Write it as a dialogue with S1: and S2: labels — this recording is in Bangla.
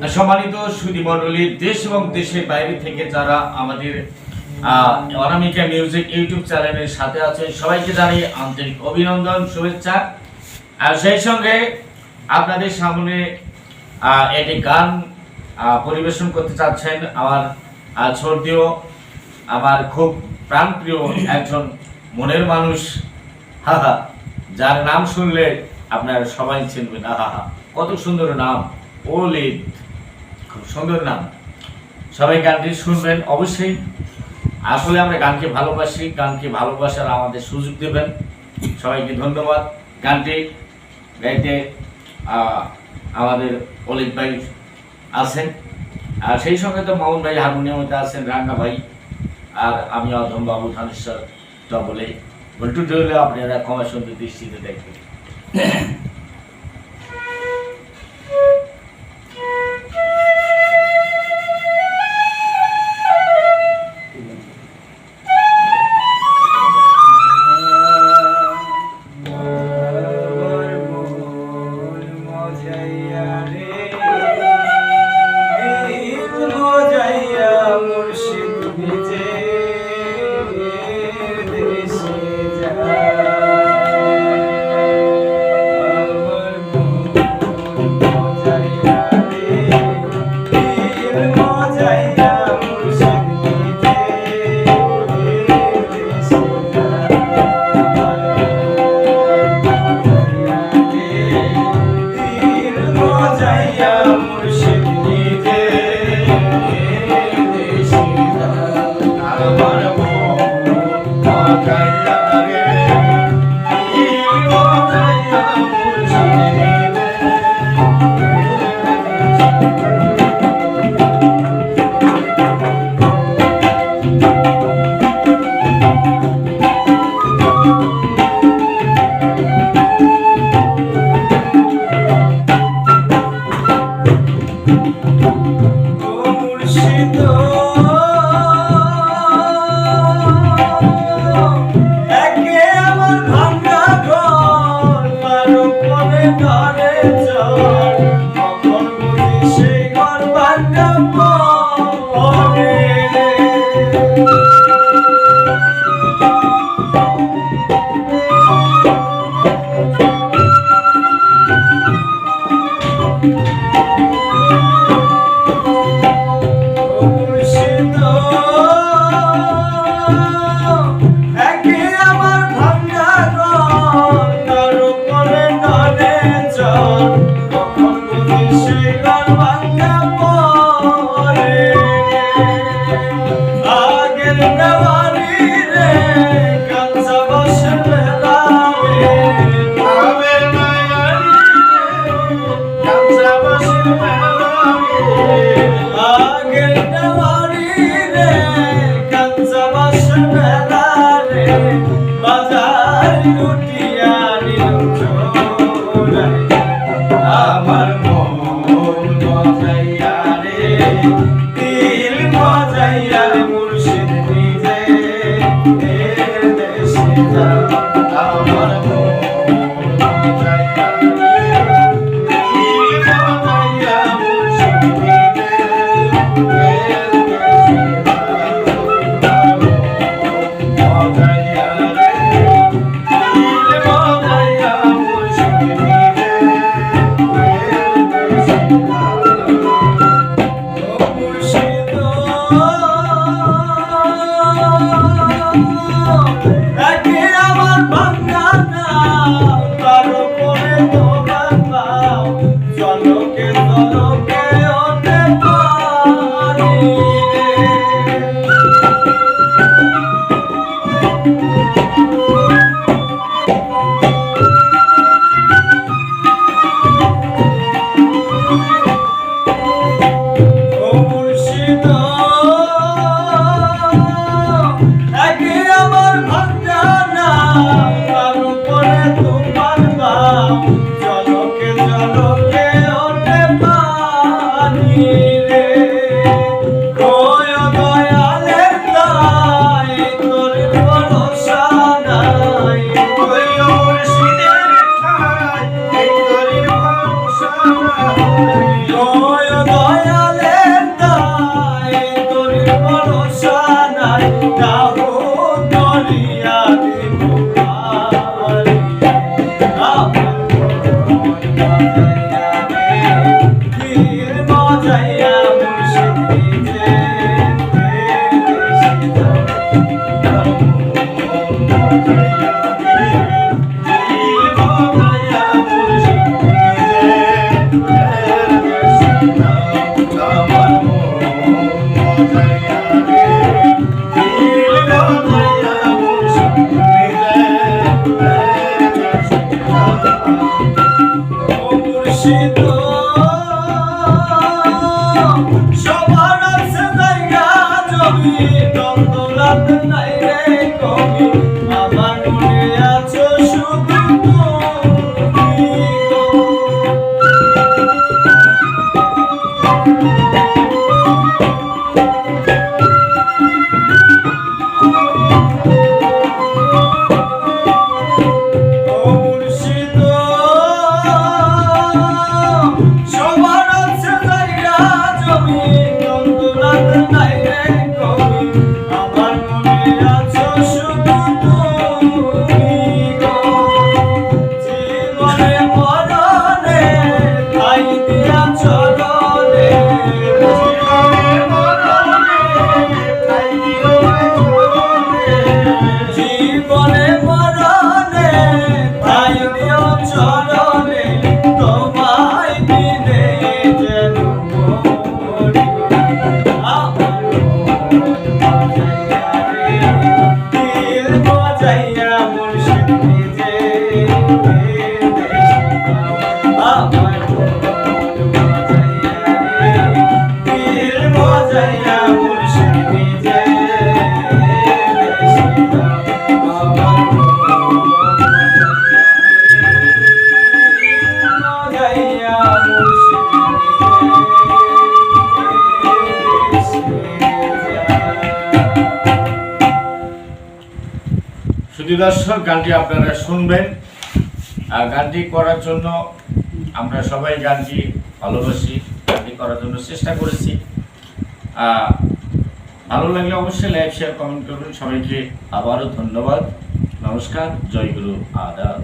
S1: সম্মানিত সুধী মণ্ডলী, দেশ এবং দেশের বাইরে থেকে যারা আমাদের অনামিকা মিউজিক ইউটিউব চ্যানেলের সাথে আছে, সবাইকে জানাই আন্তরিক অভিনন্দন, শুভেচ্ছা। আর সেই সঙ্গে আপনাদের সামনে একটি গান পরিবেশন করতে চাচ্ছেন আমার শ্রদ্ধেয়, আমার খুব প্রাণপ্রিয় একজন মনের মানুষ, হাহা, যার নাম শুনলে আপনারা সবাই চিনবেন। আহা, কত সুন্দর নাম, অলিদ, খুব সুন্দর নাম। সবাই গানটি শুনবেন অবশ্যই। আসলে আমরা গানকে ভালোবাসি, গানকে ভালোবাসার আমাদের সুযোগ দেবেন। সবাইকে ধন্যবাদ। গানটি গাইতে আমাদের অলিদ ভাই আছেন, আর সেই সঙ্গে তো মামুন ভাই হারমোনিয়ামতে আছেন, রান্না ভাই, আর আমি অধম বাবু থানেশ্বর ডবলে বল্টু ডলে আপনারা ক্ষমা সুন্দর দৃষ্টিতে দেখবেন।
S2: আমার মন মজাইয়া রে, দিল মজাইয়া মুর্শিদ নিজে দেশে যা। আমার মন মজাইয়া রে, দিল মজাইয়া মুর্শিদ নিজে দেশে যা। মজাইয়া রে, দিল মজাইয়া মুর্শিদ নিজে দেশে আমার মন মজাইয়া রে দিল মজাইয়া মুর্শিদ মুর্শিদ সবার আছে জায়গা জমি দন্দলাত নাই রে কবি আমার মনে আছো শুধু তুমি গো। ও মুর্শিদ সবার আছে জায়গা জমি দন্দলাত নাই রে কবি আমার মনে আছো শুধু তুমি গো। জীবনে মরণে ঠাই দিয়া চরণে জীবনে মরণে ঠাই দিও চরণে জীবনে মরণে ঠাই দিও চরণে তোমায় বিনে যেন মরি আমার মন মজাইয়া রে দিল মজাইয়া মুর্শিদ নিজে আমার মন মজাইয়া রে দিল মজাইয়া মুর্শিদ নিজে আমার মজাইয়া মুর্শিদ
S1: শুধু দর্শক, গানটি আপনারা শুনবেন। আর গানটি করার জন্য আমরা সবাই গানটি ভালোবাসি, গানটি করার জন্য চেষ্টা করেছি। ভালো লাগলে অবশ্যই লাইক শেয়ার কমেন্ট করবেন। সবাইকে আবারও ধন্যবাদ। নমস্কার, জয় গুরু, আদাব।